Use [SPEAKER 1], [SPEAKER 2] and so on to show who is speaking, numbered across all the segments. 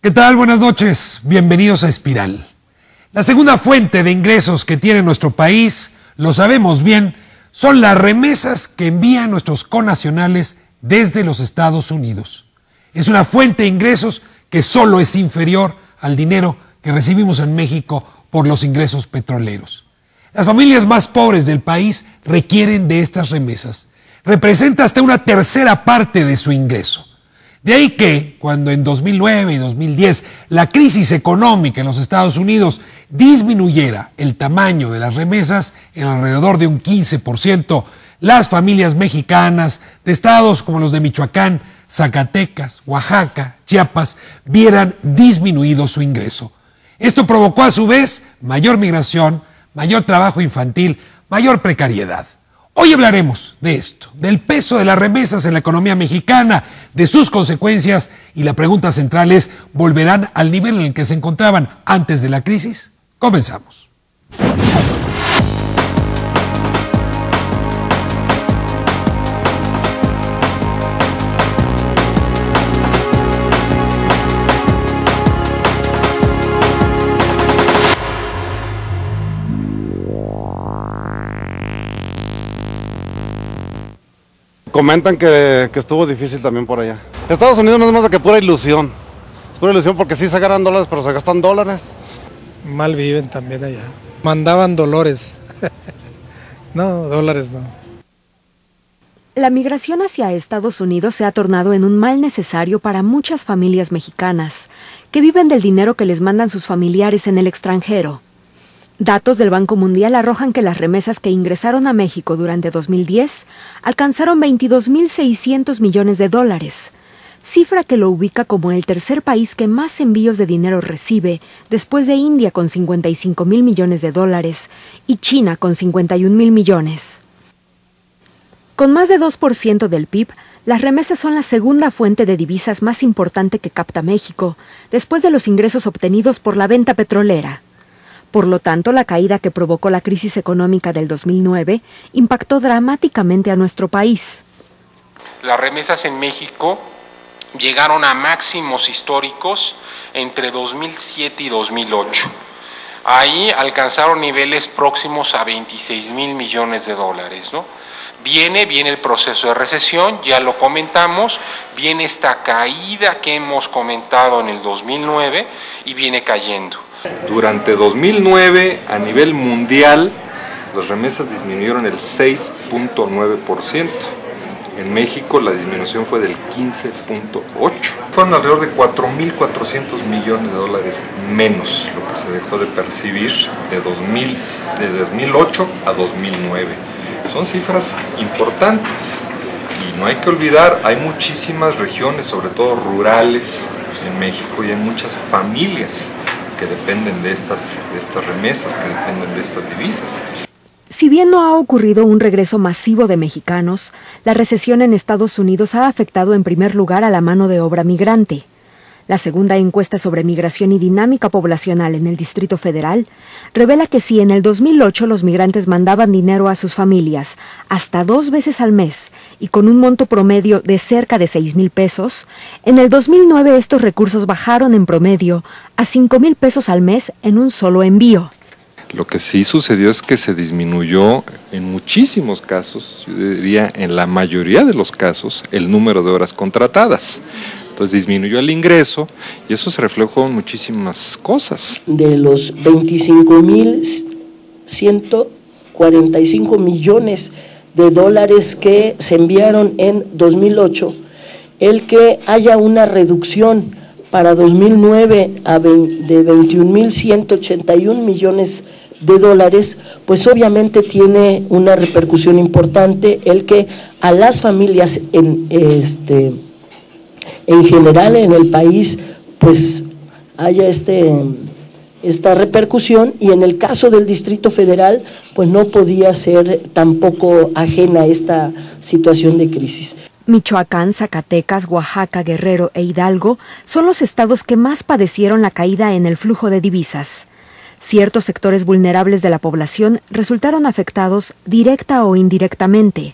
[SPEAKER 1] ¿Qué tal? Buenas noches. Bienvenidos a Espiral. La segunda fuente de ingresos que tiene nuestro país, lo sabemos bien, son las remesas que envían nuestros connacionales desde los Estados Unidos. Es una fuente de ingresos que solo es inferior al dinero que recibimos en México por los ingresos petroleros. Las familias más pobres del país requieren de estas remesas. Representa hasta una tercera parte de su ingreso. De ahí que, cuando en 2009 y 2010 la crisis económica en los Estados Unidos disminuyera el tamaño de las remesas en alrededor de un 15%, las familias mexicanas de estados como los de Michoacán, Zacatecas, Oaxaca, Chiapas, vieran disminuido su ingreso. Esto provocó a su vez mayor migración, mayor trabajo infantil, mayor precariedad. Hoy hablaremos de esto, del peso de las remesas en la economía mexicana, de sus consecuencias, y la pregunta central es, ¿volverán al nivel en el que se encontraban antes de la crisis? Comenzamos.
[SPEAKER 2] Comentan que estuvo difícil también por allá. Estados Unidos no es más que pura ilusión. Es pura ilusión porque sí se ganan dólares, pero se gastan dólares.
[SPEAKER 3] Mal viven también allá. Mandaban dolores. No, dólares no.
[SPEAKER 4] La migración hacia Estados Unidos se ha tornado en un mal necesario para muchas familias mexicanas, que viven del dinero que les mandan sus familiares en el extranjero. Datos del Banco Mundial arrojan que las remesas que ingresaron a México durante 2010 alcanzaron 22.600 millones de dólares, cifra que lo ubica como el tercer país que más envíos de dinero recibe, después de India con 55.000 millones de dólares y China con 51.000 millones. Con más de 2% del PIB, las remesas son la segunda fuente de divisas más importante que capta México, después de los ingresos obtenidos por la venta petrolera. Por lo tanto, la caída que provocó la crisis económica del 2009 impactó dramáticamente a nuestro país.
[SPEAKER 5] Las remesas en México llegaron a máximos históricos entre 2007 y 2008. Ahí alcanzaron niveles próximos a 26.000 millones de dólares, ¿no? Viene el proceso de recesión, ya lo comentamos, viene esta caída que hemos comentado en el 2009 y viene cayendo.
[SPEAKER 6] Durante 2009, a nivel mundial, las remesas disminuyeron el 6.9%. En México la disminución fue del 15.8%. Fueron alrededor de 4.400 millones de dólares menos lo que se dejó de percibir de 2008 a 2009. Son cifras importantes y no hay que olvidar, hay muchísimas regiones, sobre todo rurales, en México, y hay muchas familias que dependen de estas remesas, que dependen de estas divisas.
[SPEAKER 4] Si bien no ha ocurrido un regreso masivo de mexicanos, la recesión en Estados Unidos ha afectado en primer lugar a la mano de obra migrante. La segunda encuesta sobre migración y dinámica poblacional en el Distrito Federal revela que si en el 2008 los migrantes mandaban dinero a sus familias hasta 2 veces al mes y con un monto promedio de cerca de 6,000 pesos, en el 2009 estos recursos bajaron en promedio a 5,000 pesos al mes en un solo envío.
[SPEAKER 6] Lo que sí sucedió es que se disminuyó en muchísimos casos, yo diría en la mayoría de los casos, el número de horas contratadas. Entonces disminuyó el ingreso y eso se reflejó en muchísimas cosas.
[SPEAKER 7] De los 25.145 millones de dólares que se enviaron en 2008, el que haya una reducción para 2009 de 21.181 millones de dólares, pues obviamente tiene una repercusión importante el que a las familias en general en el país pues haya esta repercusión, y en el caso del Distrito Federal pues no podía ser tampoco ajena a esta situación de crisis.
[SPEAKER 4] Michoacán, Zacatecas, Oaxaca, Guerrero e Hidalgo son los estados que más padecieron la caída en el flujo de divisas. Ciertos sectores vulnerables de la población resultaron afectados directa o indirectamente.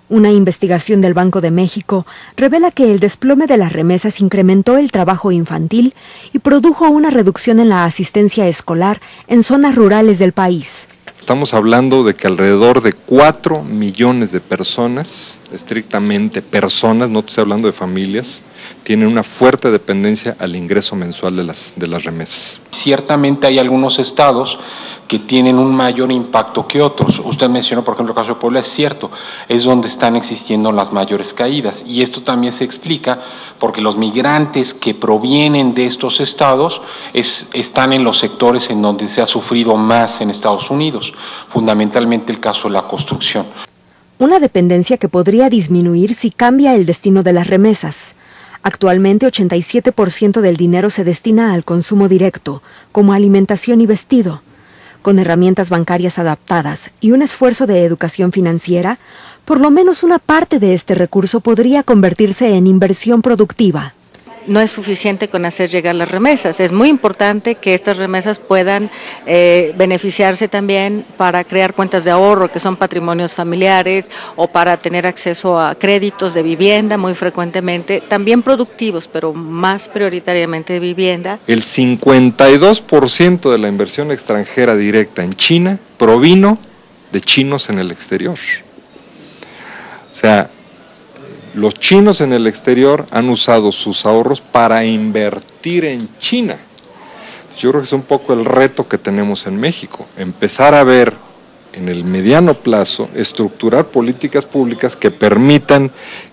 [SPEAKER 4] Una investigación del Banco de México revela que el desplome de las remesas incrementó el trabajo infantil y produjo una reducción en la asistencia escolar en zonas rurales del país.
[SPEAKER 6] Estamos hablando de que alrededor de 4 millones de personas, estrictamente personas, no estoy hablando de familias, tienen una fuerte dependencia al ingreso mensual de las remesas.
[SPEAKER 5] Ciertamente hay algunos estados que tienen un mayor impacto que otros. Usted mencionó, por ejemplo, el caso de Puebla, es cierto, es donde están existiendo las mayores caídas. Y esto también se explica porque los migrantes que provienen de estos estados están en los sectores en donde se ha sufrido más en Estados Unidos, fundamentalmente el caso de la construcción.
[SPEAKER 4] Una dependencia que podría disminuir si cambia el destino de las remesas. Actualmente 87% del dinero se destina al consumo directo, como alimentación y vestido. Con herramientas bancarias adaptadas y un esfuerzo de educación financiera, por lo menos una parte de este recurso podría convertirse en inversión productiva.
[SPEAKER 8] No es suficiente con hacer llegar las remesas, es muy importante que estas remesas puedan beneficiarse también para crear cuentas de ahorro, que son patrimonios familiares, o para tener acceso a créditos de vivienda muy frecuentemente, también productivos, pero más prioritariamente de vivienda.
[SPEAKER 6] El 52% de la inversión extranjera directa en China provino de chinos en el exterior. O sea, los chinos en el exterior han usado sus ahorros para invertir en China. Yo creo que es un poco el reto que tenemos en México, empezar a ver en el mediano plazo, estructurar políticas públicas que permitan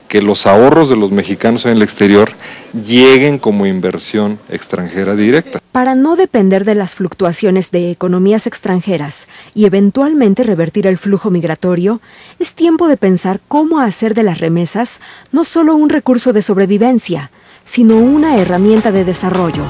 [SPEAKER 6] que los ahorros de los mexicanos en el exterior lleguen como inversión extranjera directa.
[SPEAKER 4] Para no depender de las fluctuaciones de economías extranjeras y eventualmente revertir el flujo migratorio, es tiempo de pensar cómo hacer de las remesas no solo un recurso de sobrevivencia, sino una herramienta de desarrollo.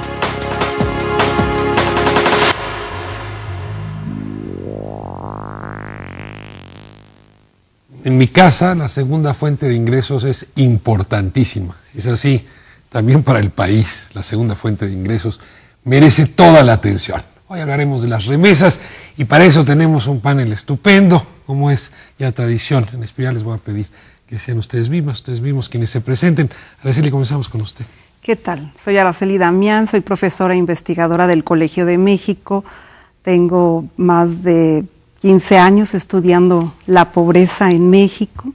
[SPEAKER 1] En mi casa, la segunda fuente de ingresos es importantísima. Si es así, también para el país, la segunda fuente de ingresos merece toda la atención. Hoy hablaremos de las remesas y para eso tenemos un panel estupendo, como es ya tradición. En Espiral les voy a pedir que sean ustedes mismos quienes se presenten. Araceli, comenzamos con usted.
[SPEAKER 9] ¿Qué tal? Soy Araceli Damián, soy profesora e investigadora del Colegio de México. Tengo más de 15 años estudiando la pobreza en México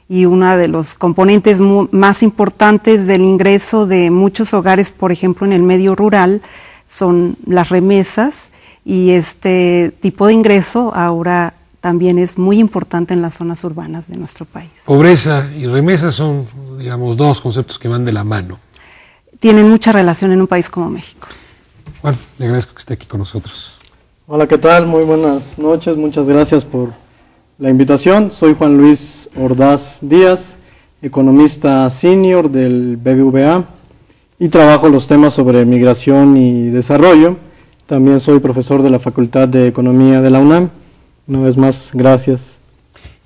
[SPEAKER 9] y uno de los componentes más importantes del ingreso de muchos hogares, por ejemplo en el medio rural, son las remesas, y este tipo de ingreso ahora también es muy importante en las zonas urbanas de nuestro país.
[SPEAKER 1] Pobreza y remesas son, digamos, dos conceptos que van de la mano.
[SPEAKER 9] Tienen mucha relación en un país como México.
[SPEAKER 1] Bueno, le agradezco que esté aquí con nosotros.
[SPEAKER 10] Hola, ¿qué tal? Muy buenas noches, muchas gracias por la invitación. Soy Juan Luis Ordaz Díaz, economista senior del BBVA y trabajo los temas sobre migración y desarrollo. También soy profesor de la Facultad de Economía de la UNAM. Una vez más, gracias.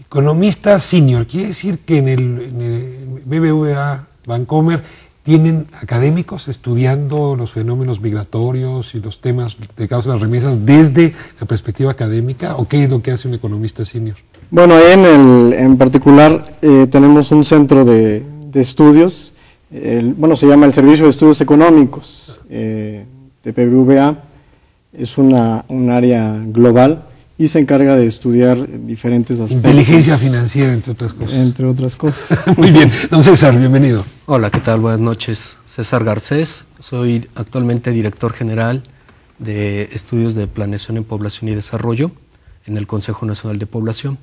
[SPEAKER 1] Economista senior, quiere decir que en el BBVA Bancomer tienen académicos estudiando los fenómenos migratorios y los temas que causan las remesas desde la perspectiva académica, ¿o qué es lo que hace un economista senior?
[SPEAKER 10] Bueno, ahí en particular tenemos un centro de estudios, se llama el Servicio de Estudios Económicos de BBVA, es un área global y se encarga de estudiar diferentes aspectos.
[SPEAKER 1] Inteligencia financiera, entre otras cosas.
[SPEAKER 10] Entre otras cosas.
[SPEAKER 1] Muy bien, don César, bienvenido.
[SPEAKER 11] Hola, ¿qué tal? Buenas noches. César Garcés, soy actualmente director general de Estudios de Planeación en Población y Desarrollo en el Consejo Nacional de Población.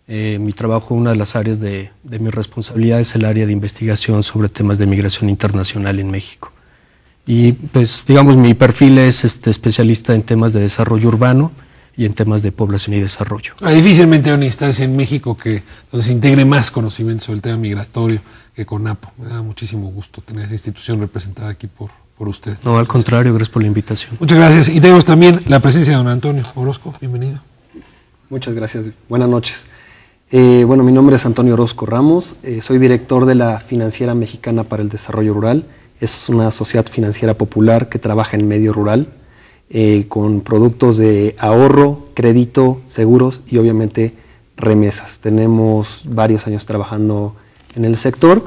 [SPEAKER 11] Mi trabajo, una de las áreas de mi responsabilidad es el área de investigación sobre temas de migración internacional en México. Y pues, digamos, mi perfil es especialista en temas de desarrollo urbano y en temas de población y desarrollo.
[SPEAKER 1] Difícilmente hay una instancia en México donde se integre más conocimiento sobre el tema migratorio que CONAPO. Me da muchísimo gusto tener esa institución representada aquí por usted.
[SPEAKER 11] No, al contrario, gracias por la invitación.
[SPEAKER 1] Muchas gracias. Y tenemos también la presencia de don Antonio Orozco. Bienvenido.
[SPEAKER 12] Muchas gracias. Buenas noches. Bueno, mi nombre es Antonio Orozco Ramos. Soy director de la Financiera Mexicana para el Desarrollo Rural. Es una sociedad financiera popular que trabaja en medio rural, con productos de ahorro, crédito, seguros y obviamente remesas. Tenemos varios años trabajando en el sector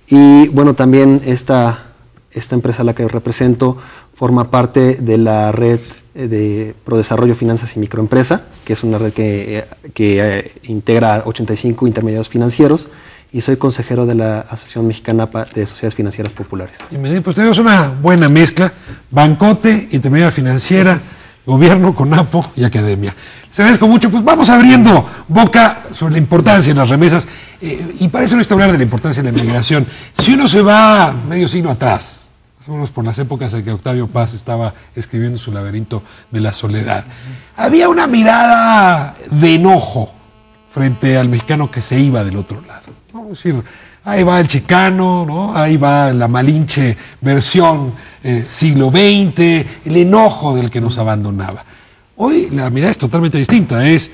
[SPEAKER 12] y bueno, también esta empresa a la que represento forma parte de la red de Prodesarrollo Finanzas y Microempresa, que es una red que integra 85 intermediarios financieros, y soy consejero de la Asociación Mexicana de Sociedades Financieras Populares.
[SPEAKER 1] Bienvenido, pues tenemos una buena mezcla, bancote, intermediaria financiera, gobierno, CONAPO y academia. Les agradezco mucho, pues vamos abriendo boca sobre la importancia de las remesas, y para eso necesito hablar de la importancia de la migración. Si uno se va medio siglo atrás, más o menos por las épocas en que Octavio Paz estaba escribiendo su Laberinto de la Soledad, había una mirada de enojo frente al mexicano que se iba del otro lado, ¿no? Es decir, ahí va el chicano, ¿no? Ahí va la Malinche versión siglo XX, el enojo del que nos abandonaba. Hoy la mirada es totalmente distinta, es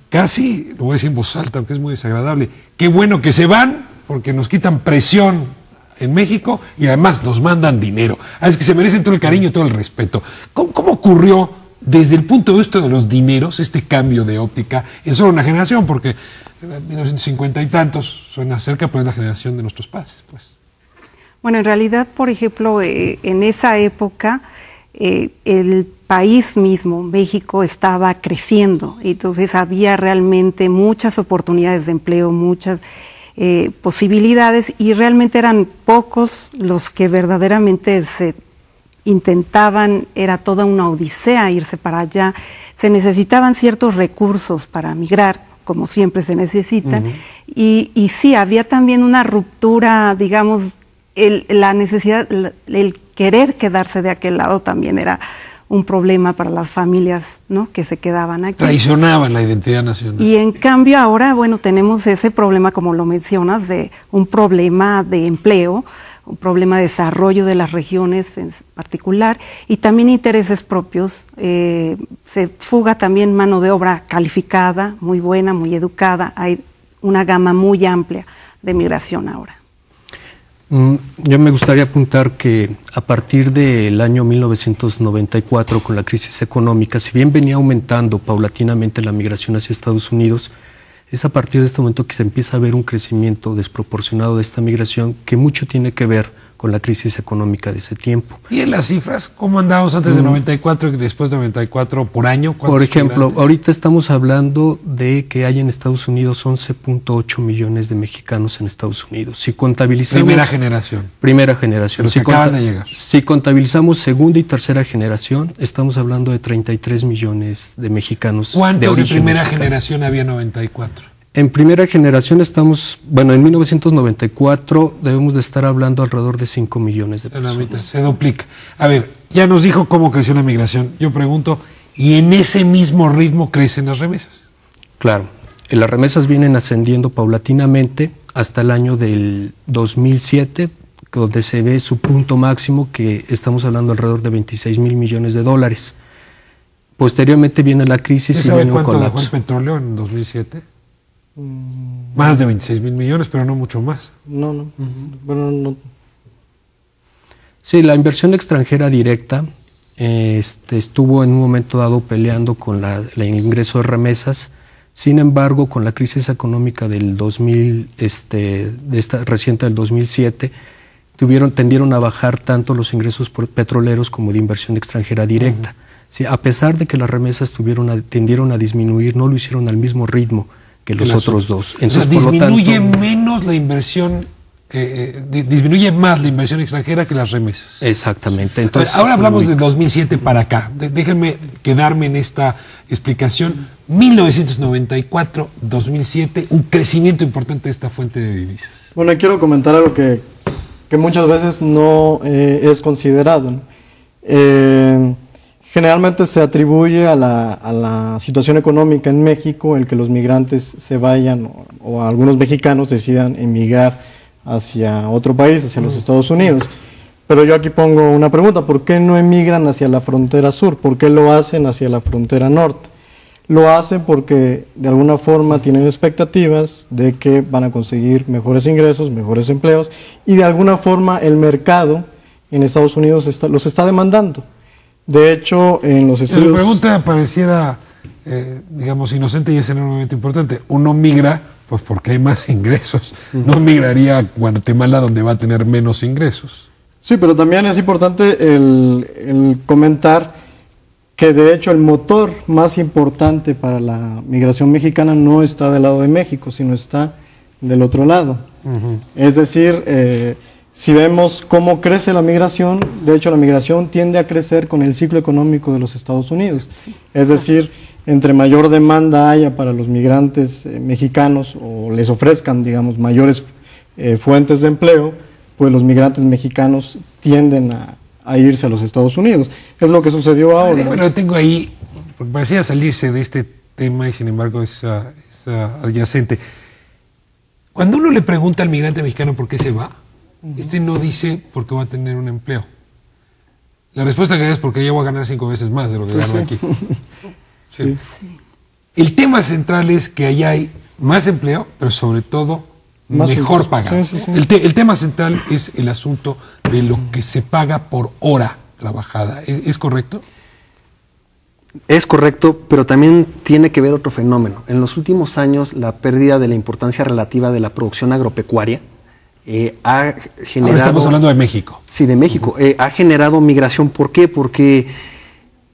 [SPEAKER 1] casi, lo voy a decir en voz alta, aunque es muy desagradable, qué bueno que se van porque nos quitan presión en México y además nos mandan dinero. Es que se merecen todo el cariño y todo el respeto. ¿Cómo ocurrió desde el punto de vista de los dineros este cambio de óptica en solo una generación? Porque 1950 y tantos suena cerca, pero es la generación de nuestros padres, pues.
[SPEAKER 9] Bueno, en realidad, por ejemplo, en esa época el país mismo, México, estaba creciendo, entonces había realmente muchas oportunidades de empleo, muchas posibilidades, y realmente eran pocos los que verdaderamente se intentaban, era toda una odisea irse para allá, se necesitaban ciertos recursos para migrar, como siempre se necesitan, y sí, había también una ruptura, digamos, la necesidad, el querer quedarse de aquel lado también era un problema para las familias, ¿no?, que se quedaban aquí.
[SPEAKER 1] Traicionaban la identidad nacional.
[SPEAKER 9] Y en cambio ahora, bueno, tenemos ese problema, como lo mencionas, de un problema de empleo, un problema de desarrollo de las regiones en particular, y también intereses propios. Se fuga también mano de obra calificada, muy buena, muy educada. Hay una gama muy amplia de migración ahora.
[SPEAKER 11] Yo me gustaría apuntar que a partir del año 1994, con la crisis económica, si bien venía aumentando paulatinamente la migración hacia Estados Unidos, es a partir de este momento que se empieza a ver un crecimiento desproporcionado de esta migración, que mucho tiene que ver con la crisis económica de ese tiempo.
[SPEAKER 1] ¿Y en las cifras? ¿Cómo andábamos antes de 94 y después de 94 por año?
[SPEAKER 11] Por ejemplo, ahorita estamos hablando de que hay en Estados Unidos 11.8 millones de mexicanos en Estados Unidos. Si contabilizamos...
[SPEAKER 1] Primera generación.
[SPEAKER 11] Primera generación.
[SPEAKER 1] Los que acaban de llegar.
[SPEAKER 11] Si contabilizamos segunda y tercera generación, estamos hablando de 33 millones de mexicanos.
[SPEAKER 1] ¿Cuántos de primera generación había en 94?
[SPEAKER 11] En primera generación estamos, bueno, en 1994 debemos de estar hablando alrededor de 5 millones de personas.
[SPEAKER 1] Se duplica. A ver, ya nos dijo cómo creció la migración. Yo pregunto, ¿y en ese mismo ritmo crecen las remesas?
[SPEAKER 11] Claro, las remesas vienen ascendiendo paulatinamente hasta el año del 2007, donde se ve su punto máximo, que estamos hablando alrededor de 26 mil millones de dólares. Posteriormente viene la crisis y viene un colapso.
[SPEAKER 1] ¿Cuánto dejó el petróleo en 2007? Más de 26 mil millones, pero no mucho más.
[SPEAKER 10] No. Bueno, no.
[SPEAKER 11] Sí, la inversión extranjera directa estuvo en un momento dado peleando con el ingreso de remesas. Sin embargo, con la crisis económica del 2000, de esta reciente del 2007, tendieron a bajar tanto los ingresos petroleros como de inversión extranjera directa. Sí, a pesar de que las remesas tendieron a disminuir, no lo hicieron al mismo ritmo que los otros dos.
[SPEAKER 1] Entonces, o sea, disminuye menos la inversión, disminuye más la inversión extranjera que las remesas.
[SPEAKER 11] Exactamente. Entonces,
[SPEAKER 1] ahora hablamos de 2007 para acá. Déjenme quedarme en esta explicación. 1994, 2007, un crecimiento importante de esta fuente de divisas.
[SPEAKER 10] Bueno, quiero comentar algo que muchas veces no es considerado, ¿no? Generalmente se atribuye a la situación económica en México el que los migrantes se vayan o algunos mexicanos decidan emigrar hacia otro país, hacia los Estados Unidos. Pero yo aquí pongo una pregunta: ¿por qué no emigran hacia la frontera sur? ¿Por qué lo hacen hacia la frontera norte? Lo hacen porque de alguna forma tienen expectativas de que van a conseguir mejores ingresos, mejores empleos, y de alguna forma el mercado en Estados Unidos los está demandando. De hecho, en los estudios...
[SPEAKER 1] La pregunta pareciera digamos, inocente y es enormemente importante. Uno migra pues porque hay más ingresos. No migraría a Guatemala donde va a tener menos ingresos.
[SPEAKER 10] Sí, pero también es importante el comentar que de hecho el motor más importante para la migración mexicana no está del lado de México, sino está del otro lado. Es decir, si vemos cómo crece la migración, de hecho la migración tiende a crecer con el ciclo económico de los Estados Unidos. Es decir, entre mayor demanda haya para los migrantes mexicanos o les ofrezcan, digamos, mayores fuentes de empleo, pues los migrantes mexicanos tienden a irse a los Estados Unidos. Es lo que sucedió ahora.
[SPEAKER 1] Bueno, tengo ahí, porque parecía salirse de este tema y sin embargo es adyacente. Cuando uno le pregunta al migrante mexicano por qué se va, este no dice porque va a tener un empleo. La respuesta que da es porque ya voy a ganar 5 veces más de lo que gano aquí. Sí. El tema central es que allá hay más empleo, pero sobre todo más mejor pagado. El tema central es el asunto de lo que se paga por hora trabajada. ¿Es correcto?
[SPEAKER 12] Es correcto, pero también tiene que ver otro fenómeno. En los últimos años, la pérdida de la importancia relativa de la producción agropecuaria ha generado...
[SPEAKER 1] Ahora estamos hablando de México.
[SPEAKER 12] Sí, de México. Ha generado migración. ¿Por qué? Porque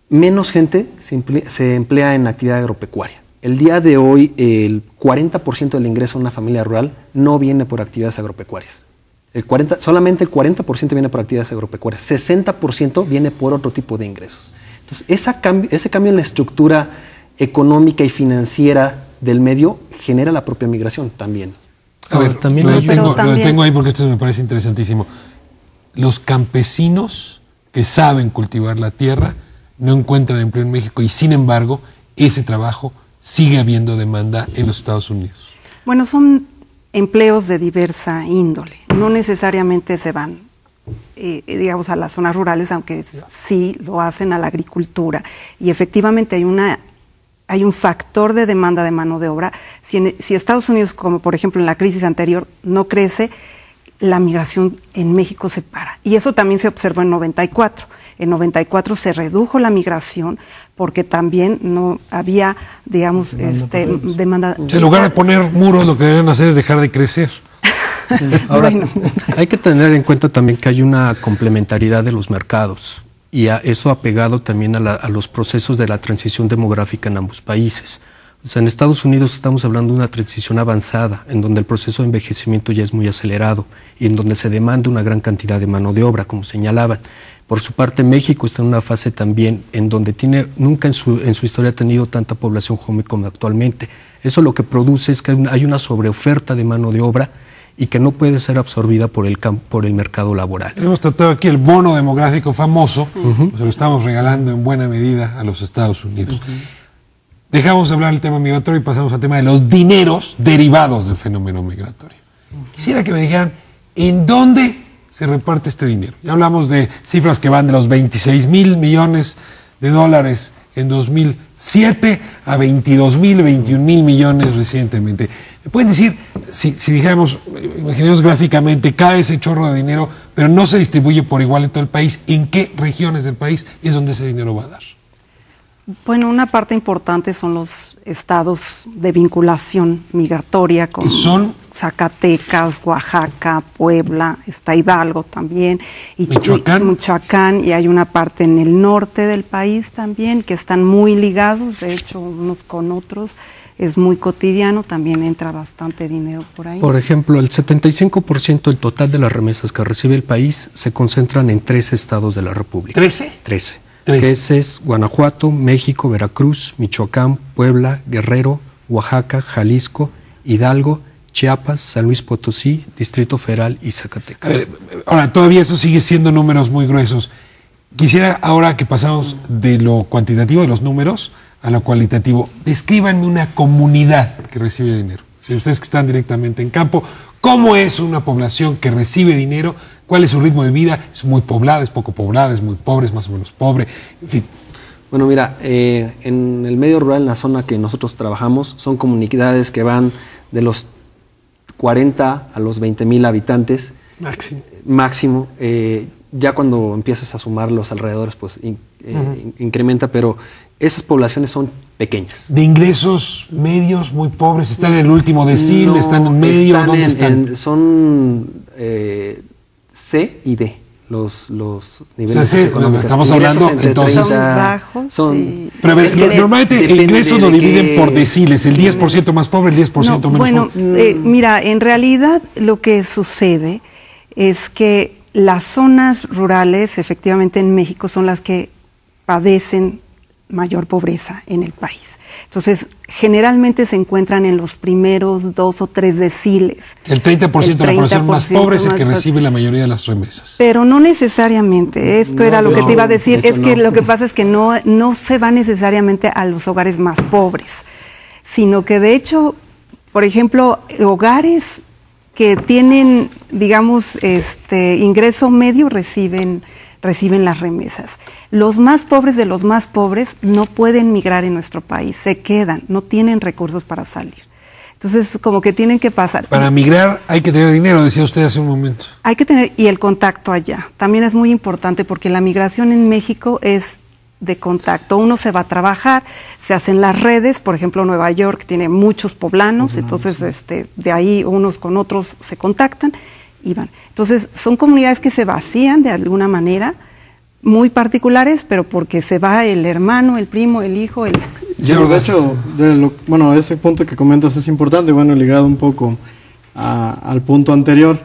[SPEAKER 12] menos gente se emplea en actividad agropecuaria. El día de hoy, el 40% del ingreso de una familia rural no viene por actividades agropecuarias. Solamente el 40% viene por actividades agropecuarias. 60% viene por otro tipo de ingresos. Entonces, ese cambio en la estructura económica y financiera del medio genera la propia migración también.
[SPEAKER 1] A ver, también lo detengo ahí porque esto me parece interesantísimo. Los campesinos que saben cultivar la tierra no encuentran empleo en México y sin embargo ese trabajo sigue habiendo demanda en los Estados Unidos.
[SPEAKER 9] Bueno, son empleos de diversa índole, no necesariamente se van digamos a las zonas rurales, aunque sí lo hacen a la agricultura y efectivamente hay un factor de demanda de mano de obra. Si Estados Unidos, como por ejemplo en la crisis anterior, no crece, la migración en México se para. Y eso también se observó en 94. En 94 se redujo la migración porque también no había, digamos, demanda.
[SPEAKER 1] En lugar de poner muros, lo que deben hacer es dejar de crecer.
[SPEAKER 11] Ahora, hay que tener en cuenta también que hay una complementariedad de los mercados y eso ha pegado también a los procesos de la transición demográfica en ambos países. O sea, en Estados Unidos estamos hablando de una transición avanzada, en donde el proceso de envejecimiento ya es muy acelerado y en donde se demanda una gran cantidad de mano de obra, como señalaban. Por su parte, México está en una fase también en donde nunca en su historia ha tenido tanta población joven como actualmente. Eso lo que produce es que hay una sobreoferta de mano de obra y que no puede ser absorbida por el mercado laboral.
[SPEAKER 1] Hemos tratado aquí el bono demográfico famoso, pues lo estamos regalando en buena medida a los Estados Unidos. Dejamos de hablar del tema migratorio y pasamos al tema de los dineros derivados del fenómeno migratorio. Quisiera que me dijeran, ¿en dónde se reparte este dinero? Ya hablamos de cifras que van de los 26,000 millones de dólares en 2007 a 22,000, 21,000 millones recientemente. ¿Me pueden decir, si dijéramos, imaginemos gráficamente, cae ese chorro de dinero, pero no se distribuye por igual en todo el país, ¿en qué regiones del país es donde ese dinero va a dar?
[SPEAKER 9] Bueno, una parte importante son los estados de vinculación migratoria, como
[SPEAKER 1] son
[SPEAKER 9] Zacatecas, Oaxaca, Puebla, está Hidalgo también, y
[SPEAKER 1] Michoacán,
[SPEAKER 9] y hay una parte en el norte del país también, que están muy ligados, de hecho, unos con otros, es muy cotidiano, también entra bastante dinero por ahí.
[SPEAKER 11] Por ejemplo, el 75% del total de las remesas que recibe el país se concentran en 13 estados de la República.
[SPEAKER 1] ¿13?
[SPEAKER 11] 13. Que es Guanajuato, México, Veracruz, Michoacán, Puebla, Guerrero, Oaxaca, Jalisco, Hidalgo, Chiapas, San Luis Potosí, Distrito Federal y Zacatecas.
[SPEAKER 1] Ahora, todavía eso sigue siendo números muy gruesos. Quisiera ahora que pasamos de lo cuantitativo de los números a lo cualitativo. Descríbanme una comunidad que recibe dinero. Si ustedes que están directamente en campo, ¿cómo es una población que recibe dinero? ¿Cuál es su ritmo de vida? ¿Es muy poblada, es poco poblada, es muy pobre, es más o menos pobre? En fin.
[SPEAKER 12] Bueno, mira, en el medio rural, en la zona que nosotros trabajamos, son comunidades que van de los 40 a los 20,000 habitantes. Máximo. Ya cuando empiezas a sumar los alrededores, pues incrementa, pero esas poblaciones son pequeñas.
[SPEAKER 1] De ingresos medios, muy pobres, están en el último decil,
[SPEAKER 12] No,
[SPEAKER 1] están en medio, ¿dónde están?
[SPEAKER 12] Son C y D. Los niveles
[SPEAKER 1] socioeconómicos. Estamos hablando entonces
[SPEAKER 9] son bajos.
[SPEAKER 1] Pero a ver, normalmente el ingreso lo dividen por deciles, el 10% más pobre, el 10% menos pobre.
[SPEAKER 9] Mira, en realidad lo que sucede es que las zonas rurales, efectivamente en México, son las que padecen mayor pobreza en el país. Entonces, generalmente se encuentran en los primeros 2 o 3 deciles.
[SPEAKER 1] El 30% de la población más pobre es el que recibe la mayoría de las remesas.
[SPEAKER 9] Pero no necesariamente, era lo que te iba a decir, es que lo que pasa es que no se va necesariamente a los hogares más pobres, sino que de hecho, por ejemplo, hogares que tienen, digamos, ingreso medio reciben las remesas. Los más pobres de los más pobres no pueden migrar en nuestro país, se quedan, no tienen recursos para salir. Entonces, como que tienen que pasar.
[SPEAKER 1] Para migrar hay que tener dinero, decía usted hace un momento.
[SPEAKER 9] Hay que tener, y el contacto allá. También es muy importante porque la migración en México es de contacto. Uno se va a trabajar, se hacen las redes, por ejemplo, Nueva York tiene muchos poblanos, entonces de ahí unos con otros se contactan y van. Entonces, son comunidades que se vacían de alguna manera, muy particulares, pero porque se va el hermano, el primo, el hijo,
[SPEAKER 10] Yo, de hecho, ese punto que comentas es importante, ligado un poco al punto anterior.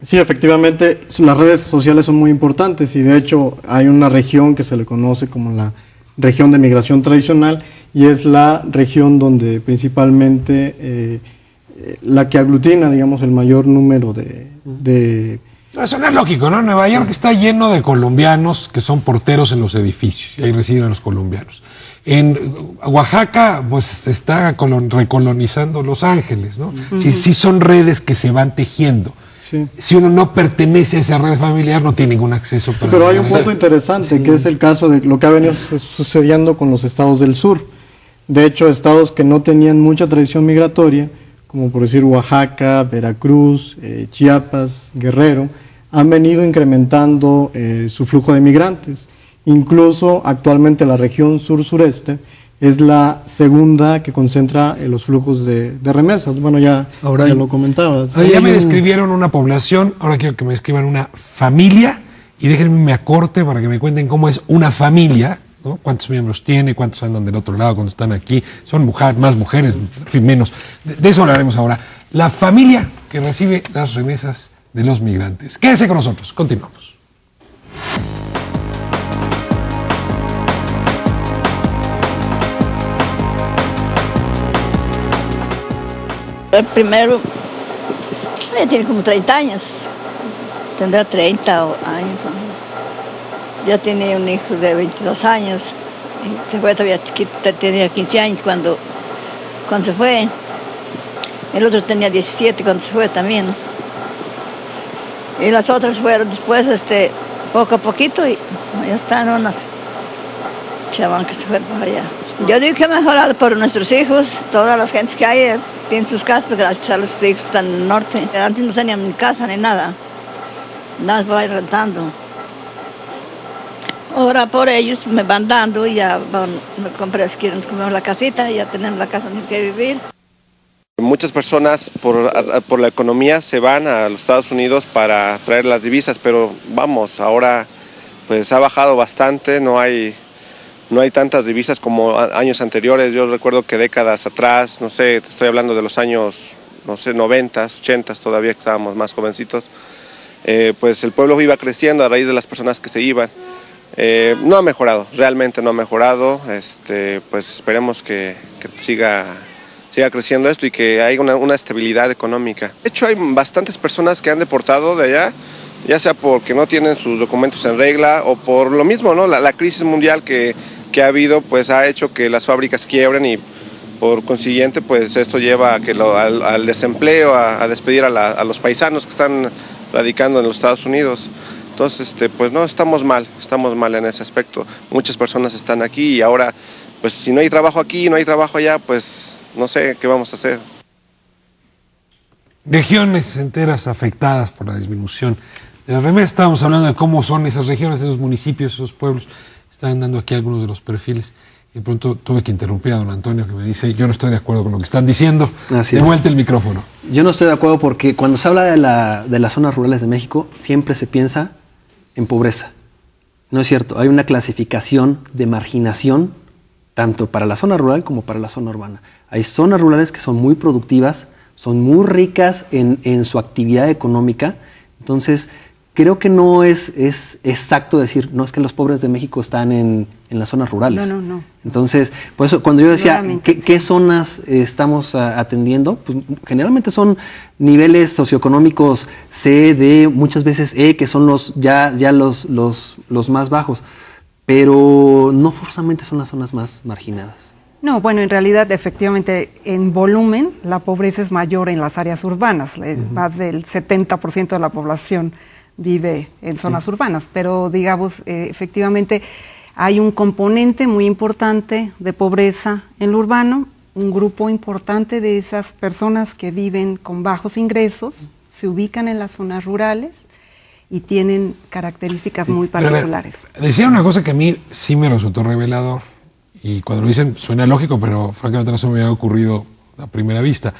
[SPEAKER 10] Sí, efectivamente, las redes sociales son muy importantes y de hecho hay una región que se le conoce como la región de migración tradicional y es la región donde principalmente la que aglutina, digamos, el mayor número de
[SPEAKER 1] Eso no es lógico, ¿no? Nueva York está lleno de colombianos que son porteros en los edificios y ahí reciben a los colombianos. En Oaxaca, pues se está recolonizando Los Ángeles, ¿no? Sí, son redes que se van tejiendo. Sí. Si uno no pertenece a esa red familiar, no tiene ningún acceso para...
[SPEAKER 10] Pero hay un punto interesante, que es el caso de lo que ha venido sucediendo con los estados del sur. De hecho, estados que no tenían mucha tradición migratoria, como por decir Oaxaca, Veracruz, Chiapas, Guerrero, han venido incrementando su flujo de migrantes. Incluso actualmente la región sur-sureste es la segunda que concentra los flujos de remesas. Bueno, ya lo comentabas.
[SPEAKER 1] Ya me describieron una población, ahora quiero que me describan una familia y déjenme me acorte para que me cuenten cómo es una familia, ¿no? Cuántos miembros tiene, cuántos andan del otro lado cuando están aquí, son más mujeres, en fin, menos. De eso hablaremos ahora. La familia que recibe las remesas de los migrantes. Quédense con nosotros, continuamos.
[SPEAKER 13] El primero, ella tiene como 30 años, tendrá 30 años. Ya tiene un hijo de 22 años, y se fue todavía chiquito, tenía 15 años cuando se fue. El otro tenía 17 cuando se fue también. Y las otras fueron después, poco a poquito, y ya están unas chavas que se fueron para allá. Yo digo que ha mejorado por nuestros hijos, todas las gentes que hay tienen sus casas gracias a los hijos que están en el norte. Antes no tenían ni casa ni nada, nada por ahí rentando. Ahora por ellos me van dando y ya me compré, si quieren, nos compramos la casita y ya tenemos la casa en que vivir.
[SPEAKER 14] Muchas personas por la economía se van a los Estados Unidos para traer las divisas, pero vamos, ahora pues ha bajado bastante, no hay tantas divisas como años anteriores. Yo recuerdo que décadas atrás, no sé, te estoy hablando de los años, 90s, 80s, todavía que estábamos más jovencitos, pues el pueblo iba creciendo a raíz de las personas que se iban. No ha mejorado, realmente no ha mejorado, pues esperemos que siga creciendo esto y que haya una estabilidad económica. De hecho, hay bastantes personas que han deportado de allá, ya sea porque no tienen sus documentos en regla o por lo mismo, ¿no? La crisis mundial que ha habido, pues ha hecho que las fábricas quiebren y por consiguiente, pues esto lleva a que al desempleo, a despedir a los paisanos que están radicando en los Estados Unidos. Entonces, pues no, estamos mal en ese aspecto. Muchas personas están aquí y ahora, pues si no hay trabajo aquí, no hay trabajo allá, pues no sé qué vamos a hacer.
[SPEAKER 1] Regiones enteras afectadas por la disminución de la remesa. Estábamos hablando de cómo son esas regiones, esos municipios, esos pueblos. Estaban dando aquí algunos de los perfiles. Y de pronto tuve que interrumpir a don Antonio, que me dice, yo no estoy de acuerdo con lo que están diciendo. De vuelta el micrófono.
[SPEAKER 12] Yo no estoy de acuerdo porque cuando se habla de las zonas rurales de México, siempre se piensa en pobreza. No es cierto, hay una clasificación de marginación tanto para la zona rural como para la zona urbana. Hay zonas rurales que son muy productivas, son muy ricas en su actividad económica, entonces creo que no es exacto decir, no es que los pobres de México están en las zonas rurales.
[SPEAKER 9] No.
[SPEAKER 12] Entonces, por eso cuando yo decía, ¿qué zonas estamos atendiendo? Pues generalmente son niveles socioeconómicos C, D, muchas veces E, que son los más bajos, pero no forzosamente son las zonas más marginadas.
[SPEAKER 9] No, bueno, en realidad, efectivamente, en volumen, la pobreza es mayor en las áreas urbanas. Más del 70% de la población vive en zonas urbanas, pero digamos, efectivamente, hay un componente muy importante de pobreza en lo urbano, un grupo importante de esas personas que viven con bajos ingresos, se ubican en las zonas rurales y tienen características muy particulares.
[SPEAKER 1] Decía una cosa que a mí sí me resultó revelador, y cuando lo dicen suena lógico, pero francamente no se me había ocurrido a primera vista.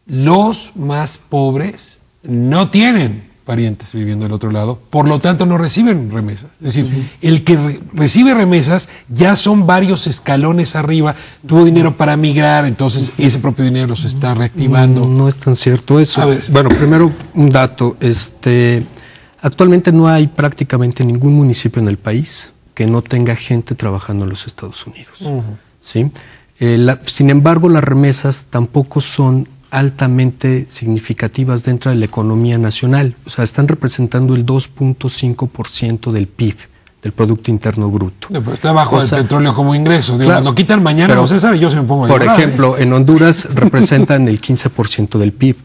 [SPEAKER 1] Los más pobres no tienen parientes viviendo del otro lado, por lo tanto no reciben remesas. Es decir, el que recibe remesas ya son varios escalones arriba, tuvo dinero para migrar, entonces ese propio dinero los está reactivando.
[SPEAKER 11] No es tan cierto eso. Bueno, primero un dato, actualmente no hay prácticamente ningún municipio en el país que no tenga gente trabajando en los Estados Unidos. ¿Sí? Sin embargo, las remesas tampoco son altamente significativas dentro de la economía nacional. O sea, están representando el 2.5% del PIB, del Producto Interno Bruto.
[SPEAKER 1] Pero está bajo el petróleo como ingreso. Digo,
[SPEAKER 11] claro,
[SPEAKER 1] lo quitan mañana, no César, y yo se me pongo a
[SPEAKER 11] Por
[SPEAKER 1] llorar,
[SPEAKER 11] ejemplo, en Honduras representan el 15% del PIB,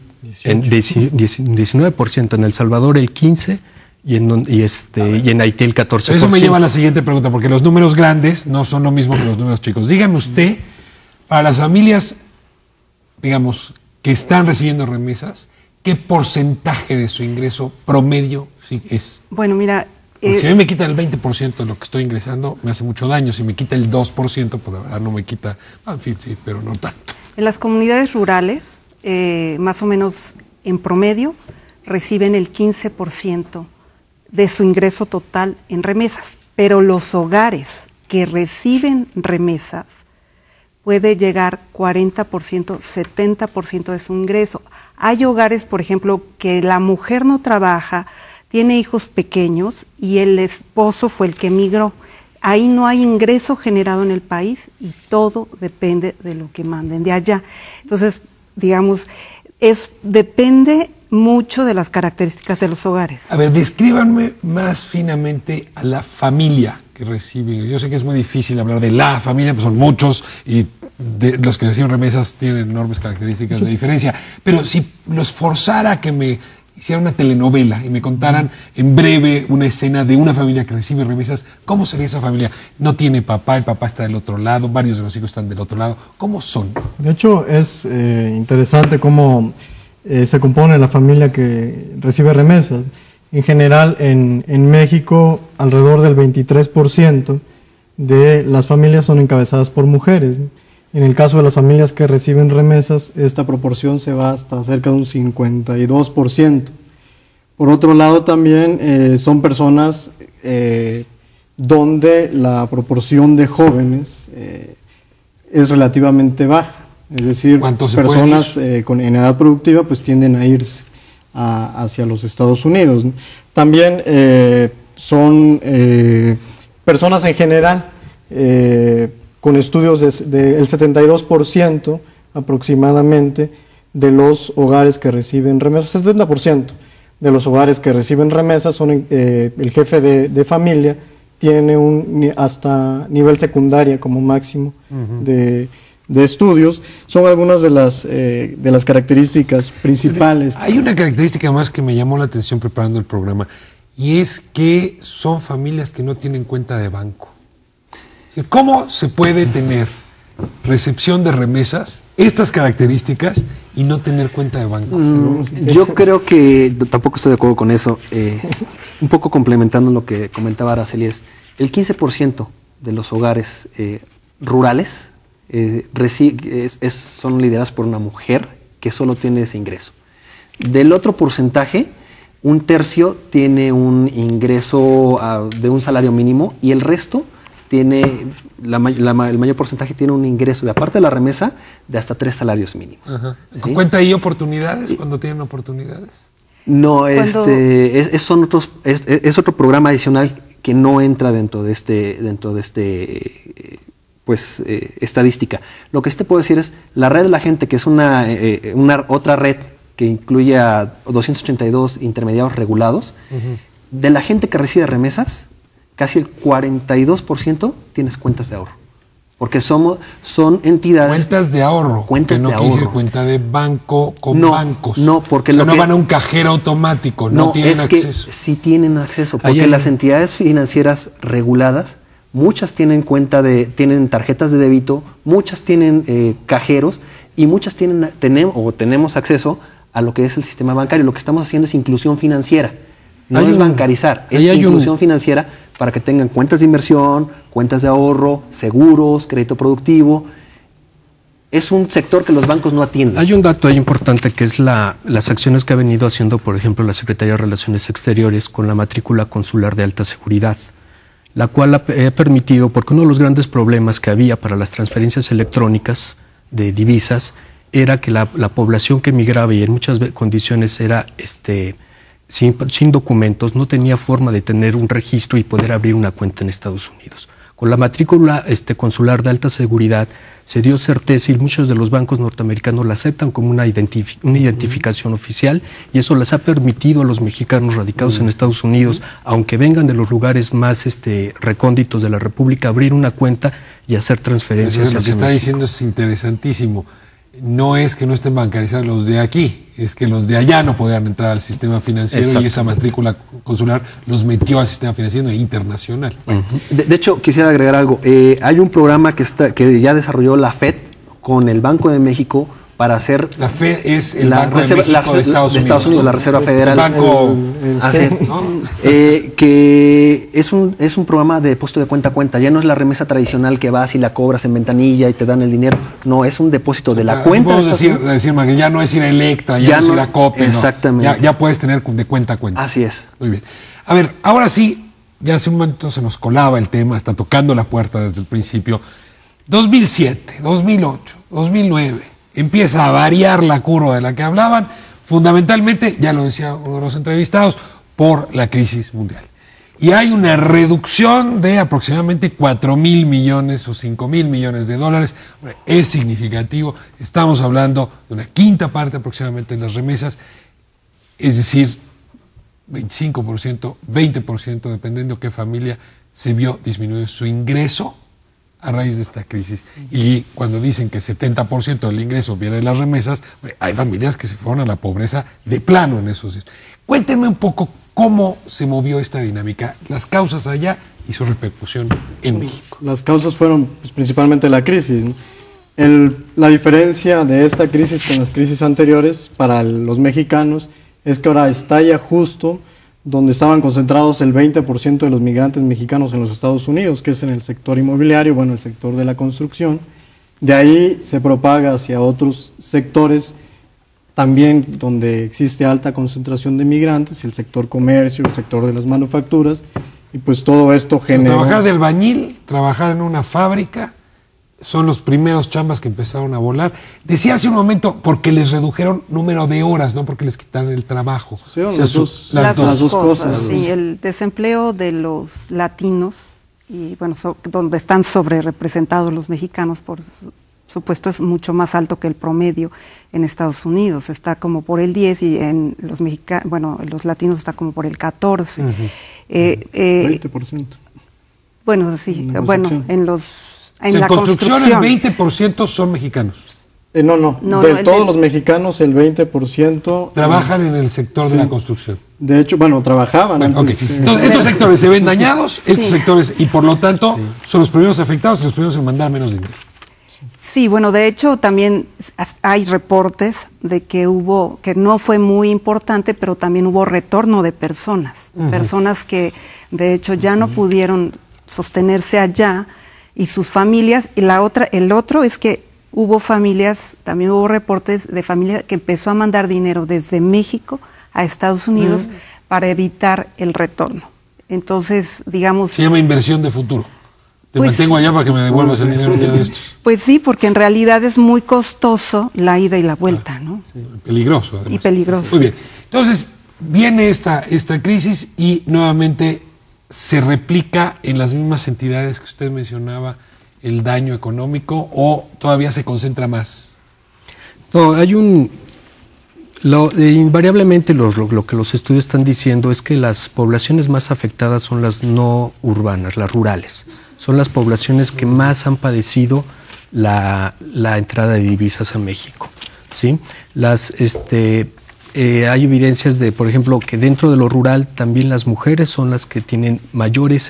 [SPEAKER 11] 19%, en El Salvador el 15%, y en Haití el 14%.
[SPEAKER 1] Eso me lleva a la siguiente pregunta, porque los números grandes no son lo mismo que los números chicos. Dígame usted, para las familias, digamos, que están recibiendo remesas, ¿qué porcentaje de su ingreso promedio es?
[SPEAKER 9] Bueno, mira...
[SPEAKER 1] si a mí me quitan el 20% de lo que estoy ingresando, me hace mucho daño. Si me quita el 2%, pues la verdad no me quita... En fin, sí, pero no tanto.
[SPEAKER 9] En las comunidades rurales, más o menos en promedio, reciben el 15% de su ingreso total en remesas. Pero los hogares que reciben remesas puede llegar 40%, 70% de su ingreso. Hay hogares, por ejemplo, que la mujer no trabaja, tiene hijos pequeños y el esposo fue el que emigró. Ahí no hay ingreso generado en el país y todo depende de lo que manden de allá. Entonces, digamos, depende mucho de las características de los hogares.
[SPEAKER 1] A ver, descríbanme más finamente a la familia que reciben. Yo sé que es muy difícil hablar de la familia, pues son muchos y los que reciben remesas tienen enormes características de diferencia. Pero si los forzara a que me hicieran una telenovela y me contaran en breve una escena de una familia que recibe remesas, ¿cómo sería esa familia? No tiene papá, el papá está del otro lado, varios de los hijos están del otro lado. ¿Cómo son?
[SPEAKER 10] De hecho, es interesante cómo se compone la familia que recibe remesas. En general, en México, alrededor del 23% de las familias son encabezadas por mujeres. En el caso de las familias que reciben remesas, esta proporción se va hasta cerca de un 52%. Por otro lado, también son personas donde la proporción de jóvenes es relativamente baja. Es decir, personas en edad productiva pues tienden a irse hacia los Estados Unidos. También son personas en general con estudios del 72% aproximadamente de los hogares que reciben remesas, 70% de los hogares que reciben remesas son el jefe de familia tiene hasta nivel secundaria como máximo de estudios. Son algunas de las características principales.
[SPEAKER 1] Hay una característica más que me llamó la atención preparando el programa, y es que son familias que no tienen cuenta de banco. ¿Cómo se puede tener recepción de remesas, estas características, y no tener cuenta de banco?
[SPEAKER 12] Yo creo que tampoco estoy de acuerdo con eso. Un poco complementando lo que comentaba Araceli, el 15% de los hogares rurales son liderados por una mujer que solo tiene ese ingreso. Del otro porcentaje, un tercio tiene un ingreso de un salario mínimo y el resto tiene, el mayor porcentaje tiene un ingreso, de aparte de la remesa, de hasta 3 salarios mínimos.
[SPEAKER 1] ¿Sí? ¿Cuenta ahí oportunidades cuando tienen oportunidades?
[SPEAKER 12] No, es otro programa adicional que no entra dentro de estadística. Lo que sí te puedo decir es, la red de la gente, que es una otra red que incluye a 282 intermediarios regulados, de la gente que recibe remesas, casi el 42% tienes cuentas de ahorro. Porque son entidades...
[SPEAKER 1] Cuentas de ahorro.
[SPEAKER 12] Cuentas
[SPEAKER 1] que no
[SPEAKER 12] de
[SPEAKER 1] quiere decir
[SPEAKER 12] ahorro.
[SPEAKER 1] cuenta de banco con bancos.
[SPEAKER 12] No, porque
[SPEAKER 1] no van a un cajero automático, no tienen acceso.
[SPEAKER 12] Sí tienen acceso, porque las entidades financieras reguladas, muchas tienen tienen tarjetas de débito, muchas tienen cajeros y muchas tenemos acceso a lo que es el sistema bancario. Lo que estamos haciendo es inclusión financiera. No es bancarizar, es inclusión financiera para que tengan cuentas de inversión, cuentas de ahorro, seguros, crédito productivo. Es un sector que los bancos no atienden.
[SPEAKER 11] Hay un dato ahí importante que es las acciones que ha venido haciendo, por ejemplo, la Secretaría de Relaciones Exteriores con la matrícula consular de alta seguridad, la cual ha permitido, porque uno de los grandes problemas que había para las transferencias electrónicas de divisas era que la población que migraba y en muchas condiciones era sin documentos, no tenía forma de tener un registro y poder abrir una cuenta en Estados Unidos. Con la matrícula consular de alta seguridad se dio certeza y muchos de los bancos norteamericanos la aceptan como una identificación oficial, y eso les ha permitido a los mexicanos radicados en Estados Unidos, aunque vengan de los lugares más recónditos de la República, abrir una cuenta y hacer transferencias.
[SPEAKER 1] Lo que está diciendo es interesantísimo. No es que no estén bancarizados los de aquí, es que los de allá no podían entrar al sistema financiero y esa matrícula consular los metió al sistema financiero internacional.
[SPEAKER 12] De hecho, quisiera agregar algo. Hay un programa que ya desarrolló la FED con el Banco de México para hacer...
[SPEAKER 1] La FED es el Banco de México de Estados Unidos,
[SPEAKER 12] ¿no? La Reserva Federal.
[SPEAKER 1] El banco...
[SPEAKER 12] que es un programa de depósito de cuenta a cuenta. Ya no es la remesa tradicional que vas y la cobras en ventanilla y te dan el dinero. No, es un depósito de la cuenta.
[SPEAKER 1] Podemos decir que ya no es ir a Electra, ya no es ir a Coppel.
[SPEAKER 12] Exactamente.
[SPEAKER 1] Ya puedes tener de cuenta a cuenta.
[SPEAKER 12] Así es.
[SPEAKER 1] Muy bien. A ver, ahora sí, ya hace un momento se nos colaba el tema, está tocando la puerta desde el principio. 2007, 2008, 2009... empieza a variar la curva de la que hablaban, fundamentalmente, ya lo decía uno de los entrevistados, por la crisis mundial. Y hay una reducción de aproximadamente 4.000 millones o 5.000 millones de dólares. Es significativo, estamos hablando de una quinta parte aproximadamente en las remesas, es decir, 25%, 20%, dependiendo qué familia se vio disminuido su ingreso a raíz de esta crisis. Y cuando dicen que 70% del ingreso viene de las remesas, hay familias que se fueron a la pobreza de plano en esos días. Cuéntenme un poco cómo se movió esta dinámica, las causas allá y su repercusión en México.
[SPEAKER 10] Las causas fueron principalmente la crisis, ¿no? La diferencia de esta crisis con las crisis anteriores para los mexicanos es que ahora estalla justo donde estaban concentrados el 20% de los migrantes mexicanos en los Estados Unidos, que es en el sector inmobiliario, el sector de la construcción. De ahí se propaga hacia otros sectores, también donde existe alta concentración de migrantes, el sector comercio, el sector de las manufacturas, y pues todo esto genera...
[SPEAKER 1] Trabajar de albañil, trabajar en una fábrica, son los primeros chambas que empezaron a volar. Decía hace un momento, porque les redujeron número de horas, no porque les quitaron el trabajo.
[SPEAKER 10] Sí, las dos cosas.
[SPEAKER 9] Sí, el desempleo de los latinos, y donde están sobre representados los mexicanos, por supuesto es mucho más alto que el promedio en Estados Unidos. Está como por el 10 y en los latinos está como por el 14.
[SPEAKER 10] 20%.
[SPEAKER 1] En la construcción el 20% son mexicanos.
[SPEAKER 10] Todos los mexicanos el 20%...
[SPEAKER 1] Trabajan en el sector de la construcción.
[SPEAKER 10] De hecho, trabajaban.
[SPEAKER 1] Entonces, estos sectores se ven dañados, sectores, y por lo tanto son los primeros afectados y los primeros en mandar menos dinero.
[SPEAKER 9] Sí, de hecho también hay reportes de que no fue muy importante, pero también hubo retorno de personas que de hecho ya no pudieron sostenerse allá y sus familias. Y el otro es que hubo familias, también hubo reportes de familias que empezó a mandar dinero desde México a Estados Unidos para evitar el retorno. Entonces, digamos...
[SPEAKER 1] Se llama inversión de futuro. Te mantengo allá para que me devuelvas el dinero un día de estos.
[SPEAKER 9] Pues sí, porque en realidad es muy costoso la ida y la vuelta, ¿no?
[SPEAKER 1] Sí, peligroso, además.
[SPEAKER 9] Y peligroso.
[SPEAKER 1] Muy bien. Entonces, viene esta crisis y nuevamente se replica en las mismas entidades que usted mencionaba el daño económico, o todavía se concentra más.
[SPEAKER 11] No, hay invariablemente lo que los estudios están diciendo es que las poblaciones más afectadas son las no urbanas, las rurales. Son las poblaciones que más han padecido la entrada de divisas a México, ¿sí? Hay evidencias de, por ejemplo, que dentro de lo rural también las mujeres son las que tienen mayores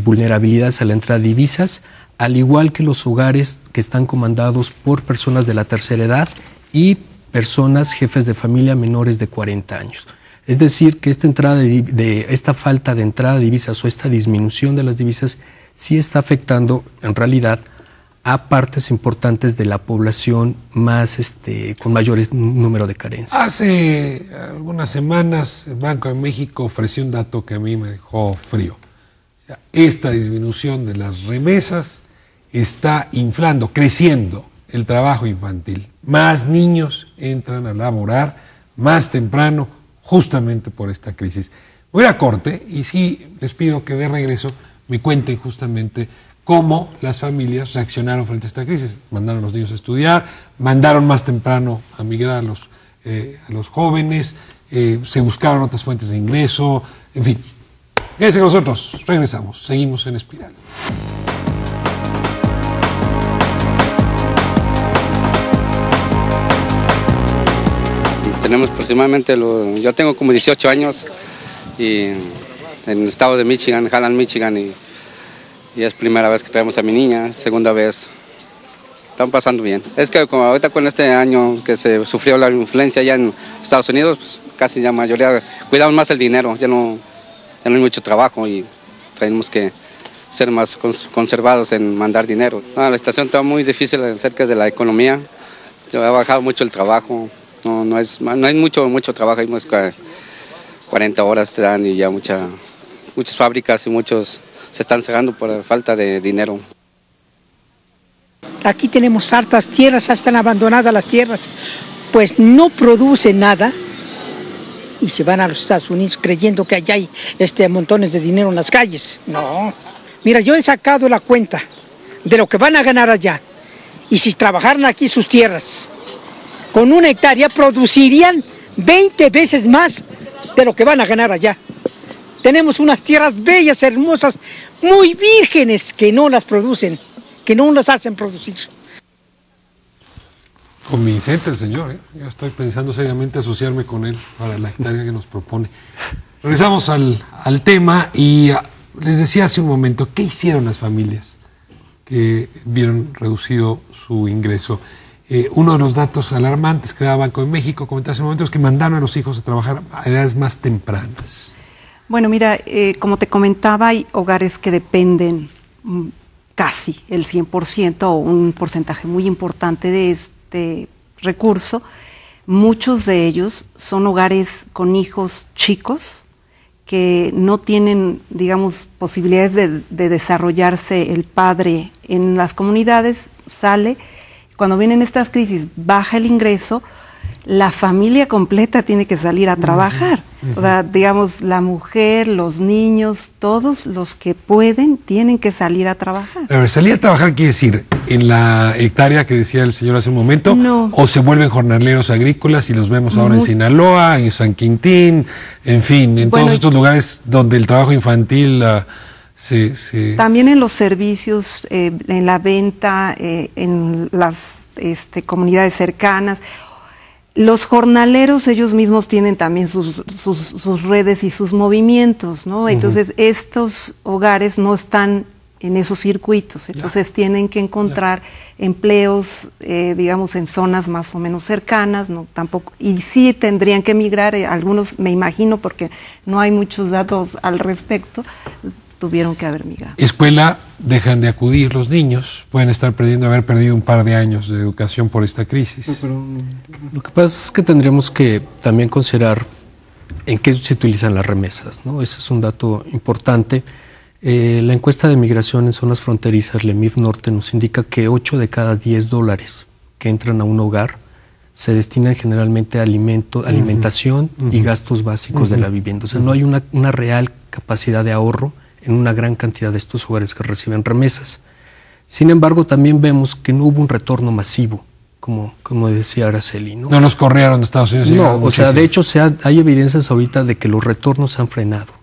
[SPEAKER 11] vulnerabilidades a la entrada de divisas, al igual que los hogares que están comandados por personas de la tercera edad y personas jefes de familia menores de 40 años. Es decir, que esta falta de entrada de divisas o esta disminución de las divisas sí está afectando en realidad a partes importantes de la población más con mayor número de carencias.
[SPEAKER 1] Hace algunas semanas el Banco de México ofreció un dato que a mí me dejó frío. O sea, esta disminución de las remesas está inflando, creciendo el trabajo infantil. Más niños entran a laborar más temprano justamente por esta crisis. Voy a corte y sí les pido que de regreso me cuenten justamente cómo las familias reaccionaron frente a esta crisis. Mandaron a los niños a estudiar, mandaron más temprano a migrar a los jóvenes, se buscaron otras fuentes de ingreso, en fin. Quédense con nosotros, regresamos, seguimos en Espiral.
[SPEAKER 15] Tenemos aproximadamente, yo tengo como 18 años y en el estado de Michigan, Halland, Michigan, y es primera vez que traemos a mi niña, segunda vez. Están pasando bien. Es que como ahorita con este año que se sufrió la influencia allá en Estados Unidos, pues casi la mayoría cuidamos más el dinero, ya no hay mucho trabajo y tenemos que ser más conservados en mandar dinero. La situación está muy difícil acerca de la economía, ha bajado mucho el trabajo. No hay mucho trabajo, hay más que 40 horas te dan y ya muchas fábricas y muchos se están cerrando por falta de dinero.
[SPEAKER 16] Aquí tenemos hartas tierras, ya están abandonadas las tierras, pues no producen nada y se van a los Estados Unidos creyendo que allá hay montones de dinero en las calles. No, mira, yo he sacado la cuenta de lo que van a ganar allá y si trabajaran aquí sus tierras, con 1 hectárea producirían 20 veces más de lo que van a ganar allá. Tenemos unas tierras bellas, hermosas, muy vírgenes que no las producen, que no las hacen producir.
[SPEAKER 1] Convincente el señor, ¿eh? Yo estoy pensando seriamente asociarme con él para la hectárea que nos propone. Regresamos al tema y les decía hace un momento, ¿qué hicieron las familias que vieron reducido su ingreso? Uno de los datos alarmantes que da Banco de México, comenté hace un momento, es que mandaron a los hijos a trabajar a edades más tempranas.
[SPEAKER 9] Bueno, mira, como te comentaba, hay hogares que dependen casi el 100% o un porcentaje muy importante de este recurso. Muchos de ellos son hogares con hijos chicos que no tienen, digamos, posibilidades de desarrollarse el padre en las comunidades, sale. Cuando vienen estas crisis, baja el ingreso, la familia completa tiene que salir a trabajar. O sea, digamos, la mujer, los niños, todos los que pueden, tienen que salir a trabajar.
[SPEAKER 1] A ver, salir a trabajar quiere decir, en la hectárea que decía el señor hace un momento,
[SPEAKER 9] no.
[SPEAKER 1] O se vuelven jornaleros agrícolas y los vemos ahora en Sinaloa, en San Quintín, en fin, en todos estos lugares donde el trabajo infantil...
[SPEAKER 9] También en los servicios, en la venta, en las comunidades cercanas. Los jornaleros ellos mismos tienen también sus redes y sus movimientos, ¿no? Entonces estos hogares no están en esos circuitos, entonces tienen que encontrar empleos, digamos, en zonas más o menos cercanas, no tampoco, y sí tendrían que emigrar, algunos me imagino, porque no hay muchos datos al respecto, tuvieron que haber migrado.
[SPEAKER 1] Escuela, dejan de acudir los niños, pueden estar haber perdido un par de años de educación por esta crisis.
[SPEAKER 11] Lo que pasa es que tendríamos que también considerar en qué se utilizan las remesas, ¿no? Ese es un dato importante. La encuesta de migración en zonas fronterizas, la MIF Norte, nos indica que 8 de cada 10 dólares que entran a un hogar se destinan generalmente a alimentación y gastos básicos de la vivienda. O sea, no hay una real capacidad de ahorro en una gran cantidad de estos hogares que reciben remesas. Sin embargo, también vemos que no hubo un retorno masivo, como decía Araceli, ¿no?
[SPEAKER 1] No los corrieron de Estados Unidos.
[SPEAKER 11] No, o sea, de hecho hay evidencias ahorita de que los retornos se han frenado.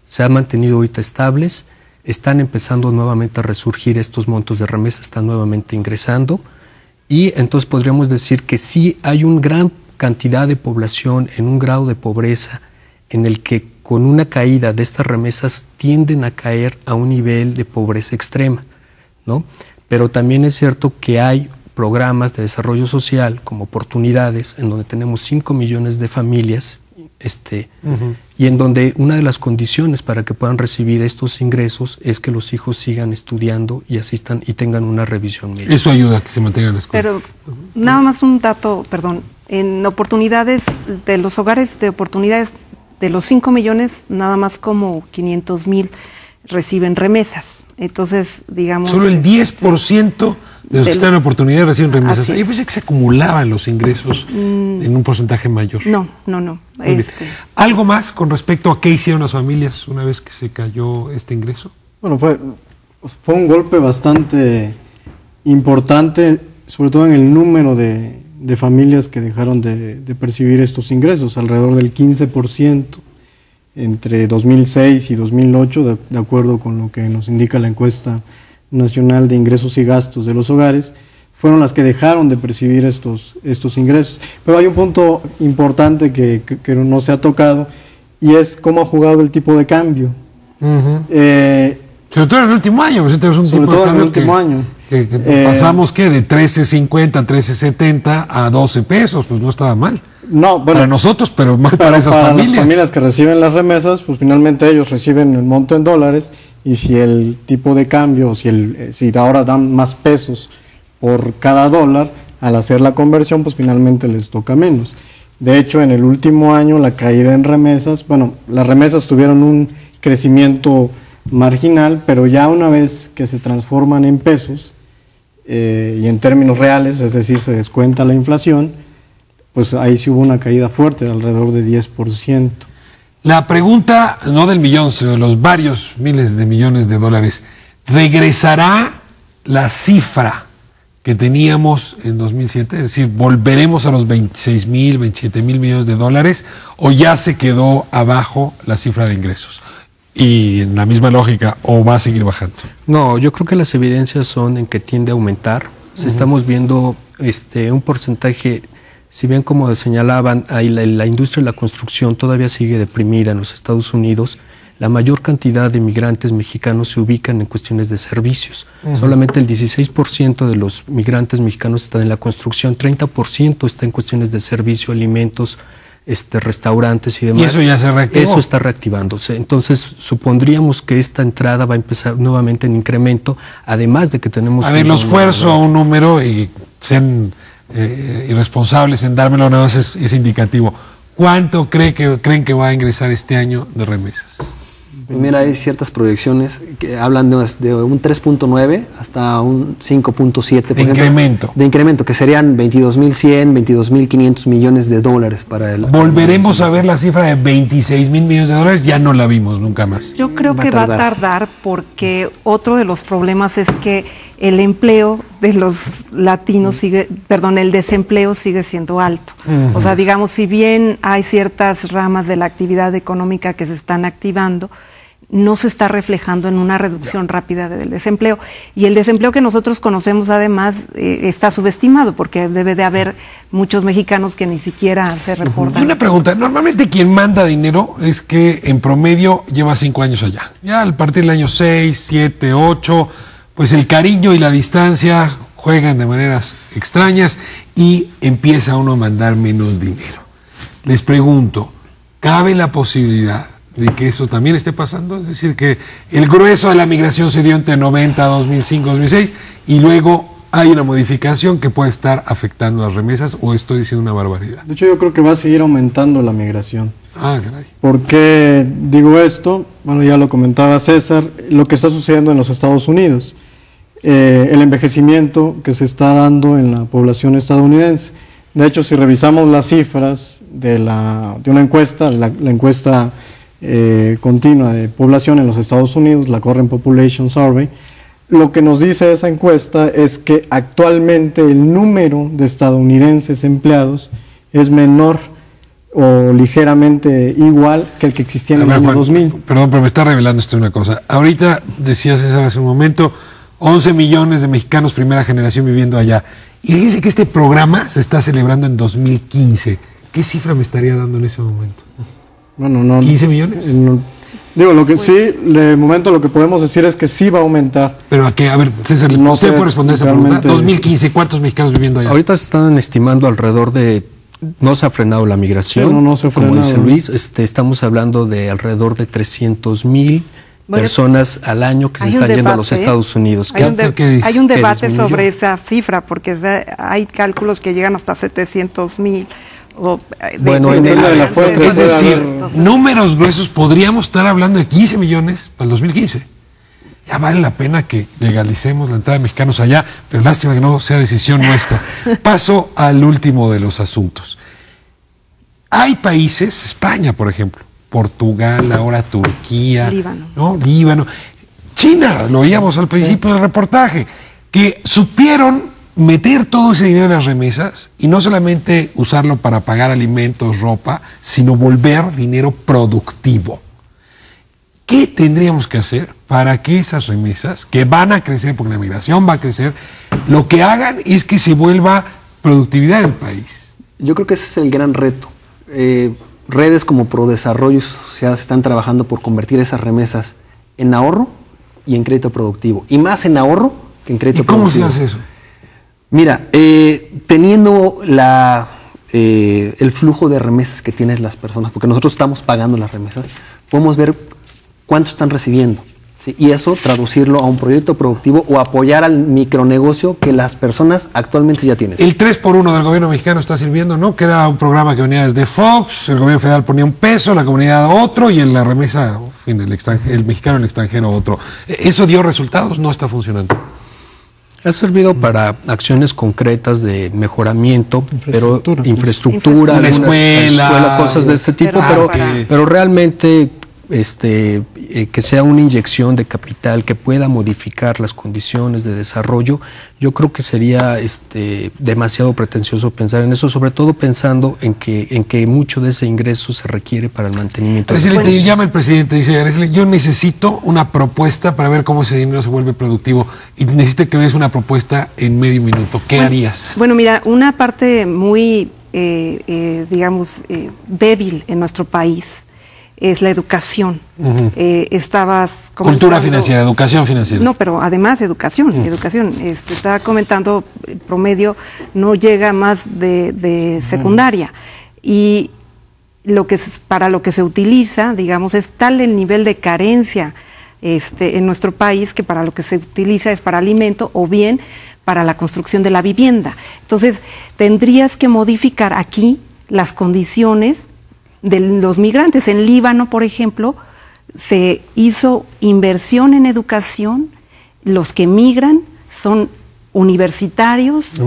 [SPEAKER 11] Se han mantenido ahorita estables, están empezando nuevamente a resurgir estos montos de remesas, están nuevamente ingresando, y entonces podríamos decir que sí hay una gran cantidad de población en un grado de pobreza en el que con una caída de estas remesas tienden a caer a un nivel de pobreza extrema, ¿no? Pero también es cierto que hay programas de desarrollo social como Oportunidades, en donde tenemos 5 millones de familias, y en donde una de las condiciones para que puedan recibir estos ingresos es que los hijos sigan estudiando y asistan y tengan una revisión médica.
[SPEAKER 1] Eso ayuda a que se mantenga la escuela.
[SPEAKER 9] Pero nada más un dato, perdón, en Oportunidades, de los hogares de Oportunidades, de los 5 millones, nada más como 500,000 reciben remesas. Entonces, digamos...
[SPEAKER 1] Solo el 10% de los que están en Oportunidades reciben remesas. Yo pensé que se acumulaban los ingresos en un porcentaje mayor.
[SPEAKER 9] No.
[SPEAKER 1] ¿Algo más con respecto a qué hicieron las familias una vez que se cayó este ingreso?
[SPEAKER 10] Bueno, fue un golpe bastante importante, sobre todo en el número de familias que dejaron de percibir estos ingresos, alrededor del 15% entre 2006 y 2008, de acuerdo con lo que nos indica la encuesta nacional de ingresos y gastos de los hogares, fueron las que dejaron de percibir estos ingresos. Pero hay un punto importante que no se ha tocado, y es cómo ha jugado el tipo de cambio.
[SPEAKER 1] Sobre todo en el último año, pues tenemos un tipo de cambio que pasamos de 13.50, 13.70 a 12 pesos, pues no estaba mal.
[SPEAKER 10] No, bueno,
[SPEAKER 1] para nosotros, pero mal para esas familias.
[SPEAKER 10] Las familias que reciben las remesas, pues finalmente ellos reciben el monto en dólares, y si el tipo de cambio, si ahora dan más pesos por cada dólar, al hacer la conversión, pues finalmente les toca menos. De hecho, en el último año la caída en remesas, las remesas tuvieron un crecimiento marginal, pero ya una vez que se transforman en pesos y en términos reales, es decir, se descuenta la inflación, pues ahí sí hubo una caída fuerte, de alrededor de 10%.
[SPEAKER 1] La pregunta, no del millón, sino de los varios miles de millones de dólares, ¿regresará la cifra que teníamos en 2007? Es decir, ¿volveremos a los 26,000, 27,000 millones de dólares, o ya se quedó abajo la cifra de ingresos? Y en la misma lógica, ¿o va a seguir bajando?
[SPEAKER 11] No, yo creo que las evidencias son en que tiende a aumentar. Estamos viendo un porcentaje, si bien como señalaban, la industria de la construcción todavía sigue deprimida en los Estados Unidos. La mayor cantidad de migrantes mexicanos se ubican en cuestiones de servicios. Solamente el 16% de los migrantes mexicanos están en la construcción, 30% está en cuestiones de servicio, alimentos, restaurantes y demás.
[SPEAKER 1] Y eso ya se reactivó.
[SPEAKER 11] Eso está reactivándose. Entonces, supondríamos que esta entrada va a empezar nuevamente en incremento, además de que tenemos...
[SPEAKER 1] A ver, los esfuerzo a un número y sean irresponsables en dármelo, nada más es indicativo. ¿Cuánto creen que va a ingresar este año de remesas?
[SPEAKER 12] Mira, hay ciertas proyecciones que hablan de un 3.9 hasta un 5.7
[SPEAKER 1] de incremento.
[SPEAKER 12] De incremento, que serían 22.100, 22.500 millones de dólares para el...
[SPEAKER 1] ¿Volveremos a ver la cifra de 26,000 millones de dólares? Ya no la vimos nunca más.
[SPEAKER 9] Yo creo que va a tardar, porque otro de los problemas es que el empleo de los latinos el desempleo sigue siendo alto. O sea, digamos, si bien hay ciertas ramas de la actividad económica que se están activando, no se está reflejando en una reducción rápida del desempleo. Y el desempleo que nosotros conocemos, además, está subestimado, porque debe de haber muchos mexicanos que ni siquiera se reportan.
[SPEAKER 1] Una pregunta, normalmente quien manda dinero es que en promedio lleva 5 años allá. Ya al partir del año 6, 7, 8, pues el cariño y la distancia juegan de maneras extrañas y empieza uno a mandar menos dinero. Les pregunto, ¿cabe la posibilidad de que eso también esté pasando? Es decir, que el grueso de la migración se dio entre 90, 2005, 2006 y luego hay una modificación que puede estar afectando las remesas, o estoy diciendo una barbaridad.
[SPEAKER 10] De hecho, yo creo que va a seguir aumentando la migración.
[SPEAKER 1] Ah, caray.
[SPEAKER 10] ¿Por qué digo esto? Bueno, ya lo comentaba César, lo que está sucediendo en los Estados Unidos, el envejecimiento que se está dando en la población estadounidense. De hecho, si revisamos las cifras de una encuesta, la encuesta continua de población en los Estados Unidos, la Current Population Survey, lo que nos dice esa encuesta es que actualmente el número de estadounidenses empleados es menor o ligeramente igual que el que existía en el año 2000.
[SPEAKER 1] Perdón, pero me está revelando esto una cosa. Ahorita, decía César hace un momento, 11 millones de mexicanos primera generación viviendo allá. Y fíjense que este programa se está celebrando en 2015. ¿Qué cifra me estaría dando en ese momento?
[SPEAKER 10] Bueno, no.
[SPEAKER 1] ¿15 millones?
[SPEAKER 10] Digo, lo que sí, de momento lo que podemos decir es que sí va a aumentar.
[SPEAKER 1] Pero a qué, a ver, César, ¿usted puede responder esa pregunta? 2015, ¿cuántos mexicanos viviendo allá?
[SPEAKER 11] Ahorita se están estimando alrededor de, no se ha frenado la migración,
[SPEAKER 10] sí, no se ha frenado,
[SPEAKER 11] como dice Luis, estamos hablando de alrededor de 300,000 personas al año que se están yendo a los Estados Unidos.
[SPEAKER 9] Hay un debate sobre esa cifra, porque hay cálculos que llegan hasta 700,000.
[SPEAKER 1] Bueno, es decir, números gruesos, podríamos estar hablando de 15 millones para el 2015. Ya vale la pena que legalicemos la entrada de mexicanos allá, pero lástima que no sea decisión nuestra. Paso al último de los asuntos. Hay países, España por ejemplo, Portugal, ahora Turquía, Líbano, China, lo oíamos al principio del reportaje, que supieron meter todo ese dinero en las remesas y no solamente usarlo para pagar alimentos, ropa, sino volver dinero productivo. ¿Qué tendríamos que hacer para que esas remesas, que van a crecer porque la migración va a crecer, lo que hagan es que se vuelva productividad en el país?
[SPEAKER 12] Yo creo que ese es el gran reto. Redes como Prodesarrollo y Sociedades están trabajando por convertir esas remesas en ahorro y en crédito productivo. Y más en ahorro que en crédito productivo.
[SPEAKER 1] ¿Cómo se hace eso?
[SPEAKER 12] Mira, teniendo el flujo de remesas que tienen las personas, porque nosotros estamos pagando las remesas, podemos ver cuánto están recibiendo, ¿sí? Y eso traducirlo a un proyecto productivo o apoyar al micronegocio que las personas actualmente ya tienen.
[SPEAKER 1] El 3x1 del gobierno mexicano está sirviendo, ¿no? Que era un programa que venía desde Fox, el gobierno federal ponía un peso, la comunidad otro y en la remesa, en el mexicano en el extranjero otro. ¿Eso dio resultados? ¿No está funcionando?
[SPEAKER 11] Ha servido para acciones concretas de mejoramiento, infraestructura,
[SPEAKER 1] la escuela,
[SPEAKER 11] cosas de este tipo, pero realmente que sea una inyección de capital que pueda modificar las condiciones de desarrollo, yo creo que sería demasiado pretencioso pensar en eso, sobre todo pensando en que mucho de ese ingreso se requiere para el mantenimiento.
[SPEAKER 1] Presidente, llama el presidente, dice, yo necesito una propuesta para ver cómo ese dinero se vuelve productivo y necesito que veas una propuesta en medio minuto. ¿Qué harías?
[SPEAKER 9] Bueno, mira, una parte muy, digamos, débil en nuestro país es la educación. Estabas
[SPEAKER 1] cultura financiera, educación financiera.
[SPEAKER 9] No, pero además educación, educación. Estaba comentando, el promedio no llega más de secundaria. Y para lo que se utiliza, digamos, es tal el nivel de carencia en nuestro país que para lo que se utiliza es para alimento o bien para la construcción de la vivienda. Entonces, tendrías que modificar aquí las condiciones de los migrantes. En Líbano, por ejemplo, se hizo inversión en educación. Los que migran son universitarios,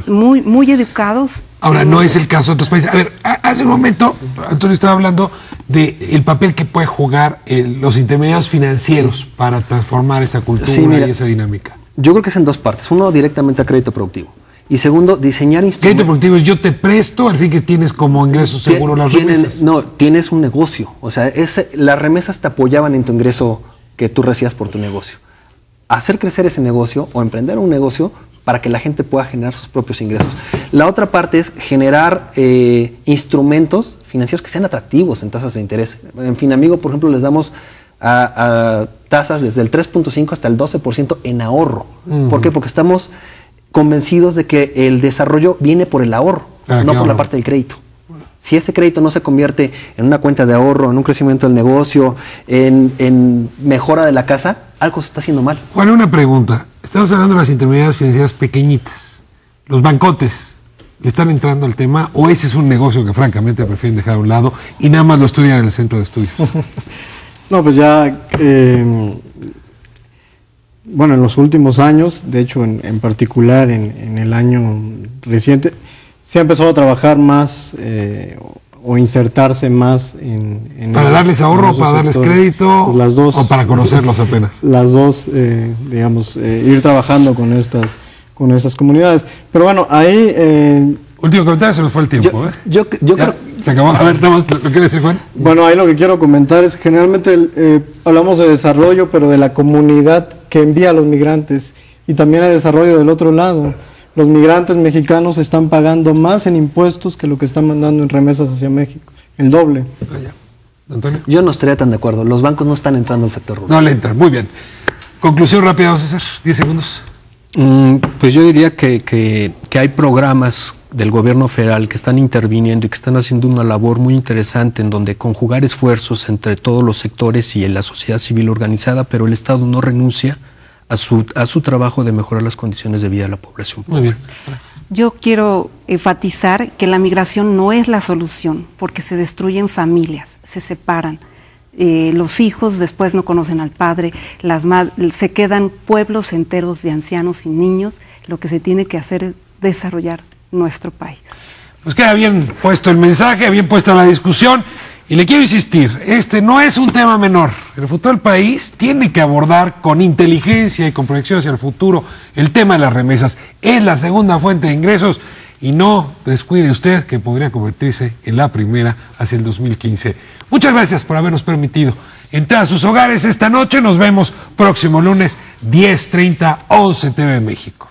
[SPEAKER 9] muy educados.
[SPEAKER 1] Ahora, no es el caso de otros países. A ver, hace un momento Antonio estaba hablando del papel que puede jugar los intermediarios financieros para transformar esa cultura y esa dinámica.
[SPEAKER 12] Yo creo que es en dos partes. Uno, directamente a crédito productivo. Y segundo, diseñar instrumentos.
[SPEAKER 1] Crédito productivo es yo te presto, al fin que tienes como ingreso seguro las remesas.
[SPEAKER 12] No, tienes un negocio. O sea, las remesas te apoyaban en tu ingreso que tú recibías por tu negocio. Hacer crecer ese negocio o emprender un negocio para que la gente pueda generar sus propios ingresos. La otra parte es generar instrumentos financieros que sean atractivos en tasas de interés. En Finamigo, por ejemplo, les damos a tasas desde el 3.5 hasta el 12% en ahorro. ¿Por qué? Porque estamos convencidos de que el desarrollo viene por el ahorro, no por la parte del crédito. Si ese crédito no se convierte en una cuenta de ahorro, en un crecimiento del negocio, en mejora de la casa, algo se está haciendo mal.
[SPEAKER 1] Bueno, una pregunta. Estamos hablando de las intermediarias financieras pequeñitas. ¿Los bancotes le están entrando al tema o ese es un negocio que francamente prefieren dejar a un lado y nada más lo estudian en el centro de estudios?
[SPEAKER 10] No, pues ya, bueno, en los últimos años, de hecho en particular en el año reciente, se ha empezado a trabajar más o insertarse más en
[SPEAKER 1] ¿Para darles ahorro, para darles crédito
[SPEAKER 10] pues las dos,
[SPEAKER 1] o para conocerlos apenas?
[SPEAKER 10] Las dos, digamos, ir trabajando con estas comunidades. Pero bueno, ahí...
[SPEAKER 1] Último comentario, se nos fue el tiempo.
[SPEAKER 10] Yo creo...
[SPEAKER 1] Se acabó. A ver, nada más, ¿lo quiere decir, Juan?
[SPEAKER 10] Bueno, ahí lo que quiero comentar es que generalmente hablamos de desarrollo, pero de la comunidad que envía a los migrantes. Y también hay desarrollo del otro lado. Los migrantes mexicanos están pagando más en impuestos que lo que están mandando en remesas hacia México. El doble.
[SPEAKER 1] Antonio.
[SPEAKER 12] Yo no estaría tan de acuerdo. Los bancos no están entrando al sector rural.
[SPEAKER 1] No le entran. Muy bien. Conclusión rápida, vamos a hacer 10 segundos.
[SPEAKER 11] Pues yo diría que hay programas del gobierno federal que están interviniendo y que están haciendo una labor muy interesante en donde conjugar esfuerzos entre todos los sectores y en la sociedad civil organizada, pero el Estado no renuncia a su trabajo de mejorar las condiciones de vida de la población.
[SPEAKER 1] Muy bien.
[SPEAKER 9] Yo quiero enfatizar que la migración no es la solución, porque se destruyen familias, se separan. Los hijos después no conocen al padre, se quedan pueblos enteros de ancianos y niños. Lo que se tiene que hacer es desarrollar nuestro país.
[SPEAKER 1] Pues queda bien puesto el mensaje, bien puesta la discusión, y le quiero insistir, este no es un tema menor. El futuro del país tiene que abordar con inteligencia y con proyección hacia el futuro el tema de las remesas. Es la segunda fuente de ingresos y no descuide usted que podría convertirse en la primera hacia el 2015. Muchas gracias por habernos permitido entrar a sus hogares esta noche. Nos vemos próximo lunes 10:30, 11 TV México.